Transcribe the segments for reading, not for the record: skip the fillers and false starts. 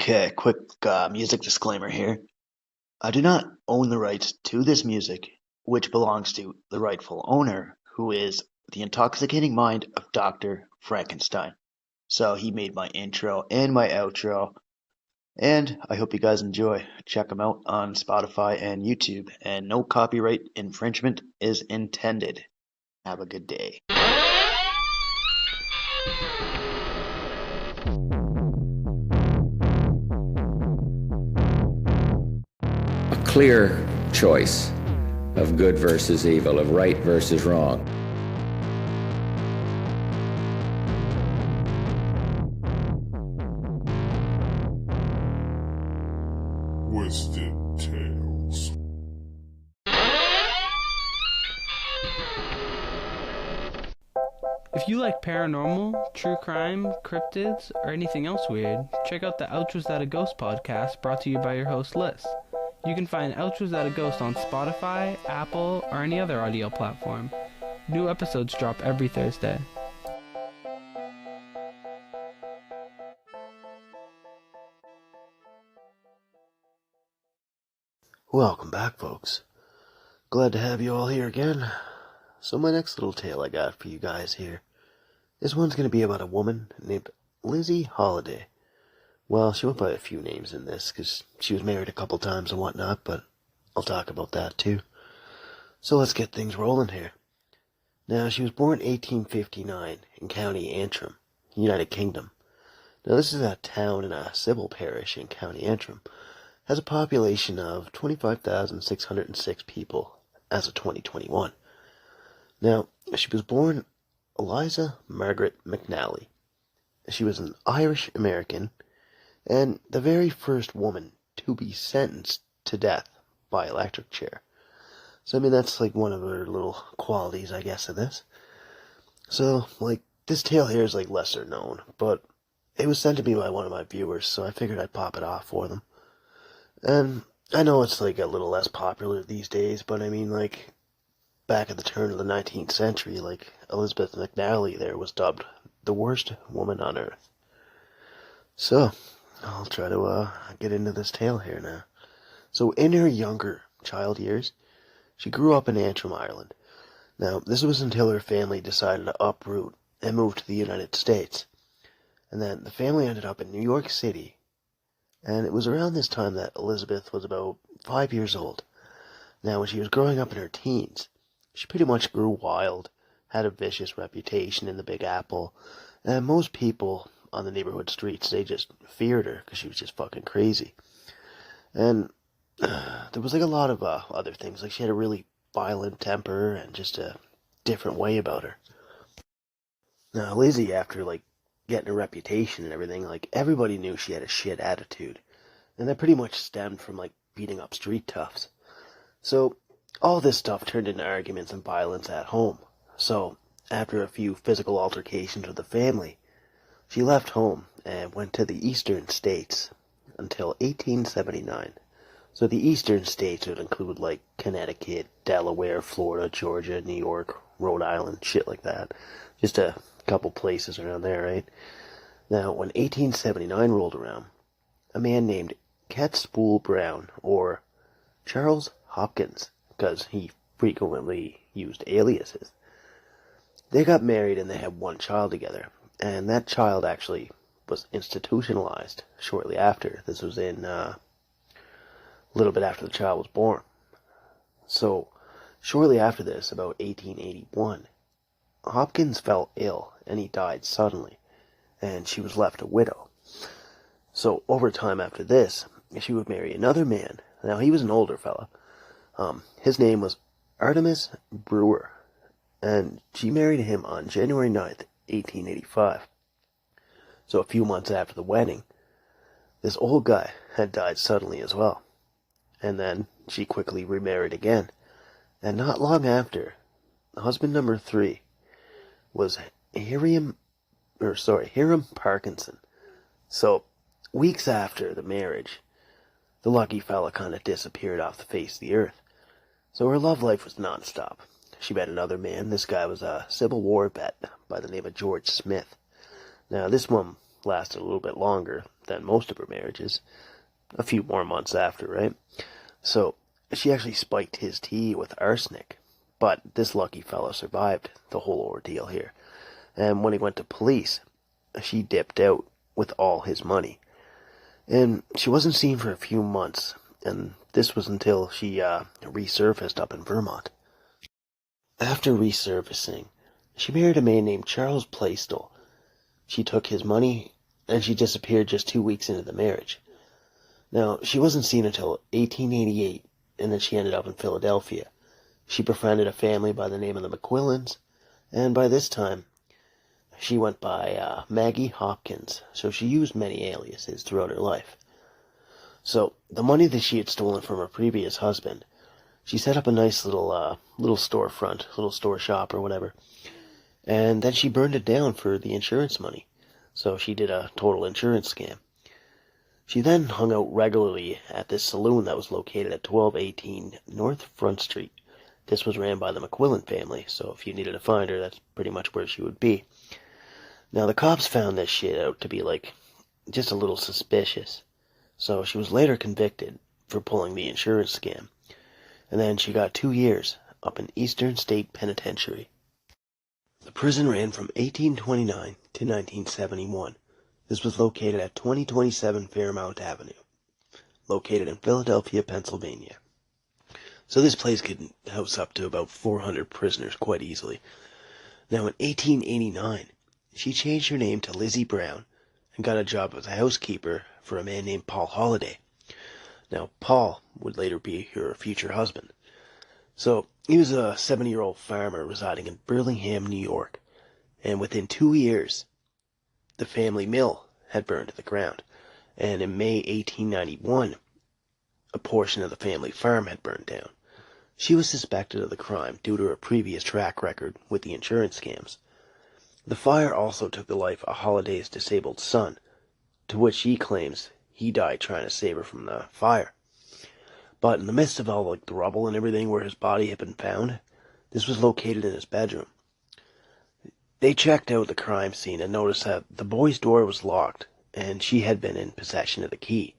Okay, quick music disclaimer here. I do not own the rights to this music, which belongs to the rightful owner, who is the intoxicating mind of Dr. Frankenstein. So he made my intro and my outro, and I hope you guys enjoy. Check them out on Spotify and YouTube, and no copyright infringement is intended. Have a good day. Clear choice of good versus evil, of right versus wrong. Twisted Tales. If you like paranormal, true crime, cryptids, or anything else weird, check out the Ouch Was That a Ghost podcast brought to you by your host Liz. You can find Ouch Was That a Ghost on Spotify, Apple, or any other audio platform. New episodes drop every Thursday. Welcome back, folks. Glad to have you all here again. So my next little tale I got for you guys here. This one's going to be about a woman named Lizzie Holiday. Well, she went by a few names in this, because she was married a couple times and whatnot, but I'll talk about that too. So let's get things rolling here. Now, she was born in 1859 in County Antrim, United Kingdom. Now, this is a town and a civil parish in County Antrim. Has a population of 25,606 people as of 2021. Now, she was born Eliza Margaret McNally. She was an Irish American and the very first woman to be sentenced to death by electric chair. So, I mean, that's like one of her little qualities, I guess, in this. So, like, this tale here is like lesser known, but it was sent to me by one of my viewers, so I figured I'd pop it off for them. And I know it's like a little less popular these days, but I mean, like, back at the turn of the 19th century, like, Elizabeth McNally there was dubbed the worst woman on earth. So, I'll try to get into this tale here now. So, in her younger child years, she grew up in Antrim, Ireland. Now, this was until her family decided to uproot and move to the United States. And then the family ended up in New York City. And it was around this time that Elizabeth was about 5 years old. Now, when she was growing up in her teens, she pretty much grew wild, had a vicious reputation in the Big Apple, and most people on the neighborhood streets, they just feared her because she was just fucking crazy. And there was like a lot of other things, like she had a really violent temper and just a different way about her. Now, Lizzie, after like getting a reputation and everything, like everybody knew she had a shit attitude, and that pretty much stemmed from like beating up street toughs. So all this stuff turned into arguments and violence at home. So after a few physical altercations with the family, she left home and went to the eastern states until 1879. So the eastern states would include like Connecticut, Delaware, Florida, Georgia, New York, Rhode Island, shit like that. Just a couple places around there, right? Now, when 1879 rolled around, a man named Catespool Brown, or Charles Hopkins, because he frequently used aliases, they got married and they had one child together. And that child actually was institutionalized shortly after. This was in a little bit after the child was born. So, shortly after this, about 1881, Hopkins fell ill and he died suddenly, and she was left a widow. So, over time after this, she would marry another man. Now, he was an older fella. His name was Artemus Brewer, and she married him on January 9th, 1885. So a few months after the wedding, this old guy had died suddenly as well. And then she quickly remarried again. And not long after, husband number 3 was Hiram Parkinson. So, weeks after the marriage, the lucky fella kind of disappeared off the face of the earth. So her love life was non-stop. She met another man. This guy was a Civil War vet by the name of George Smith. Now, this one lasted a little bit longer than most of her marriages, a few more months after, right? So she actually spiked his tea with arsenic, but this lucky fellow survived the whole ordeal here. And when he went to police, she dipped out with all his money. And she wasn't seen for a few months, and this was until she resurfaced up in Vermont. After resurfacing, she married a man named Charles Plaisdell. She took his money, and she disappeared just 2 weeks into the marriage. Now, she wasn't seen until 1888, and then she ended up in Philadelphia. She befriended a family by the name of the McQuillans, and by this time, she went by Maggie Hopkins, so she used many aliases throughout her life. So, the money that she had stolen from her previous husband, she set up a nice little storefront, little store shop or whatever, and then she burned it down for the insurance money. So she did a total insurance scam. She then hung out regularly at this saloon that was located at 1218 North Front Street. This was ran by the McQuillan family, so if you needed to find her, that's pretty much where she would be. Now, the cops found this shit out to be, just a little suspicious. So she was later convicted for pulling the insurance scam. And then she got 2 years up in Eastern State Penitentiary. The prison ran from 1829 to 1971. This was located at 2027 Fairmount Avenue, located in Philadelphia, Pennsylvania. So this place could house up to about 400 prisoners quite easily. Now, in 1889, she changed her name to Lizzie Brown and got a job as a housekeeper for a man named Paul Holliday. Now, Paul would later be her future husband. So, he was a 70-year-old farmer residing in Burlingham, New York, and within 2 years, the family mill had burned to the ground, and in May 1891, a portion of the family farm had burned down. She was suspected of the crime due to her previous track record with the insurance scams. The fire also took the life of Holliday's disabled son, to which she claims he died trying to save her from the fire. But in the midst of all the rubble and everything where his body had been found, this was located in his bedroom. They checked out the crime scene and noticed that the boy's door was locked, and she had been in possession of the key.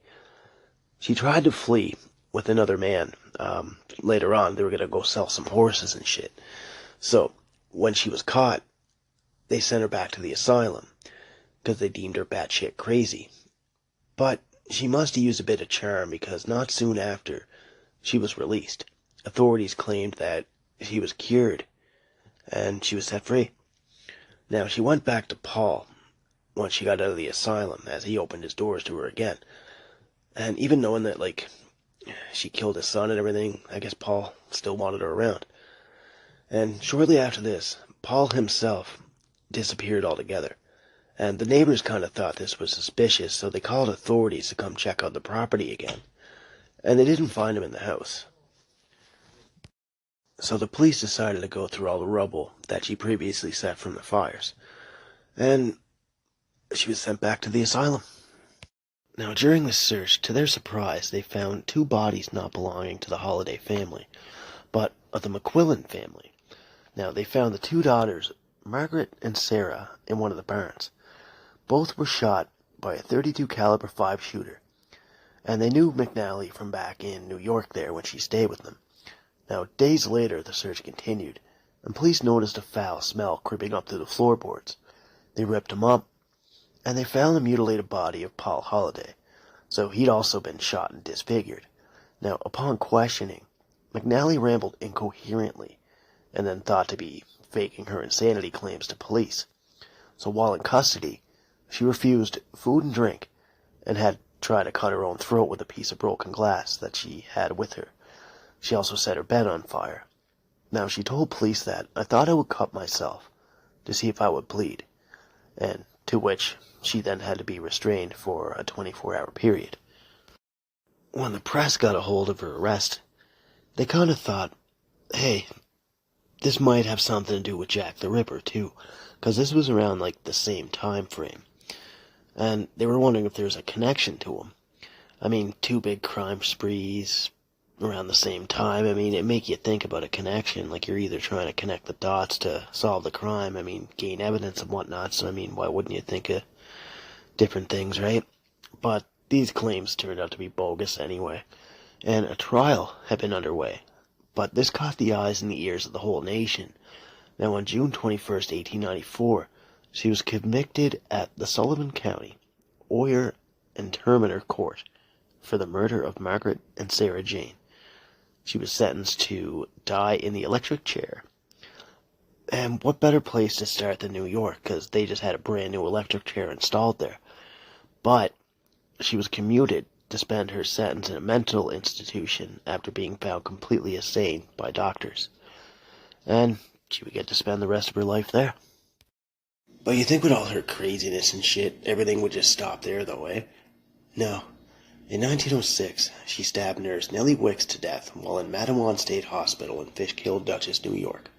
She tried to flee with another man. Later on, they were going to go sell some horses and shit. So, when she was caught, they sent her back to the asylum, because they deemed her batshit crazy. But she must have used a bit of charm, because not soon after, she was released. Authorities claimed that she was cured, and she was set free. Now, she went back to Paul once she got out of the asylum, as he opened his doors to her again. And even knowing that, she killed his son and everything, I guess Paul still wanted her around. And shortly after this, Paul himself disappeared altogether. And the neighbors kind of thought this was suspicious, so they called authorities to come check out the property again. And they didn't find him in the house. So the police decided to go through all the rubble that she previously set from the fires. And she was sent back to the asylum. Now, during this search, to their surprise, they found 2 bodies not belonging to the Holliday family, but of the McQuillan family. Now, they found the 2 daughters, Margaret and Sarah, in one of the barns. Both were shot by a .32 caliber 5 shooter, and they knew McNally from back in New York there when she stayed with them. Now, days later, the search continued, and police noticed a foul smell creeping up through the floorboards. They ripped them up, and they found the mutilated body of Paul Holliday, so he'd also been shot and disfigured. Now, upon questioning, McNally rambled incoherently, and then thought to be faking her insanity claims to police. So while in custody, she refused food and drink, and had tried to cut her own throat with a piece of broken glass that she had with her. She also set her bed on fire. Now, she told police that, "I thought I would cut myself to see if I would bleed," and to which she then had to be restrained for a 24-hour period. When the press got a hold of her arrest, they kind of thought, hey, this might have something to do with Jack the Ripper too, because this was around the same time frame. And they were wondering if there was a connection to him. I mean, 2 big crime sprees around the same time. I mean, it make you think about a connection, you're either trying to connect the dots to solve the crime, gain evidence and whatnot, so why wouldn't you think of different things, right? But these claims turned out to be bogus anyway, and a trial had been underway. But this caught the eyes and the ears of the whole nation. Now, on June 21st, 1894, she was convicted at the Sullivan County Oyer and Terminer Court for the murder of Margaret and Sarah Jane. She was sentenced to die in the electric chair. And what better place to start than New York, because they just had a brand new electric chair installed there. But she was commuted to spend her sentence in a mental institution after being found completely insane by doctors. And she would get to spend the rest of her life there. But you think with all her craziness and shit, everything would just stop there though, eh? No. In 1906, she stabbed nurse Nellie Wicks to death while in Matawan State Hospital in Fishkill, Dutchess, New York.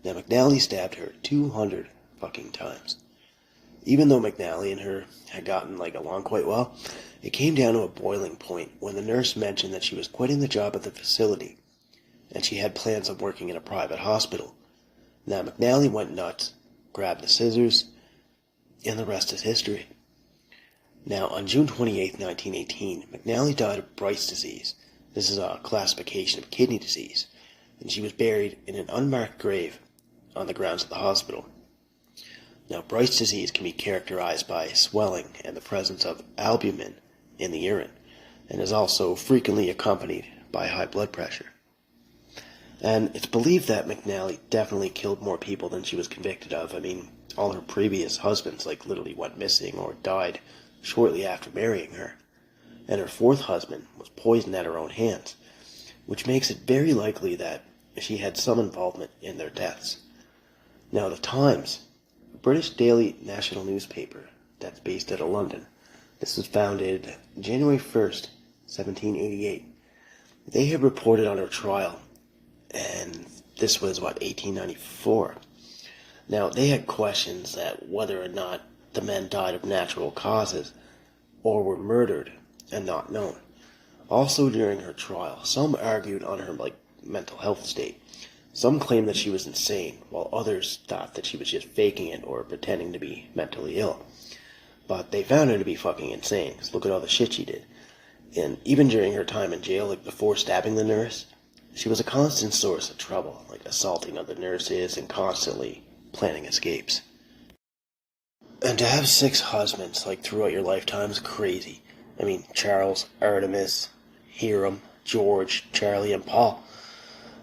Now McNally stabbed her 200 fucking times. Even though McNally and her had gotten along quite well, it came down to a boiling point when the nurse mentioned that she was quitting the job at the facility, and she had plans of working in a private hospital. Now McNally went nuts, grabbed the scissors, and the rest is history. Now, on June 28, 1918, McNally died of Bright's disease. This is a classification of kidney disease, and she was buried in an unmarked grave on the grounds of the hospital. Now, Bright's disease can be characterized by swelling and the presence of albumin in the urine, and is also frequently accompanied by high blood pressure. And it's believed that McNally definitely killed more people than she was convicted of. I mean, all her previous husbands literally went missing or died shortly after marrying her. And her fourth husband was poisoned at her own hands, which makes it very likely that she had some involvement in their deaths. Now, the Times, a British daily national newspaper that's based out of London, this was founded January 1st, 1788. They had reported on her trial, and this was, 1894. Now, they had questions that whether or not the men died of natural causes or were murdered and not known. Also, during her trial, some argued on her mental health state. Some claimed that she was insane, while others thought that she was just faking it or pretending to be mentally ill. But they found her to be fucking insane, because look at all the shit she did. And even during her time in jail, before stabbing the nurse, she was a constant source of trouble, assaulting other nurses and constantly planning escapes. And to have 6 husbands, throughout your lifetime is crazy. I mean, Charles, Artemis, Hiram, George, Charlie, and Paul.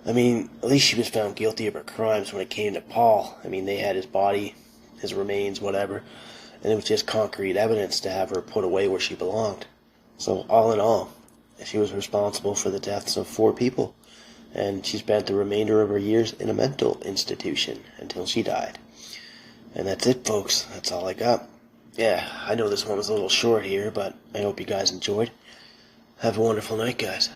I mean, at least she was found guilty of her crimes when it came to Paul. I mean, they had his body, his remains, whatever, and it was just concrete evidence to have her put away where she belonged. So, all in all, she was responsible for the deaths of 4 people, and she spent the remainder of her years in a mental institution until she died. And that's it, folks. That's all I got. Yeah, I know this one was a little short here, but I hope you guys enjoyed. Have a wonderful night, guys.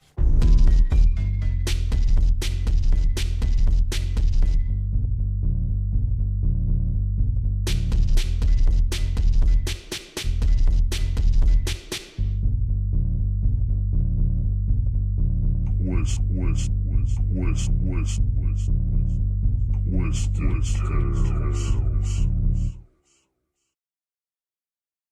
Twisted Tales.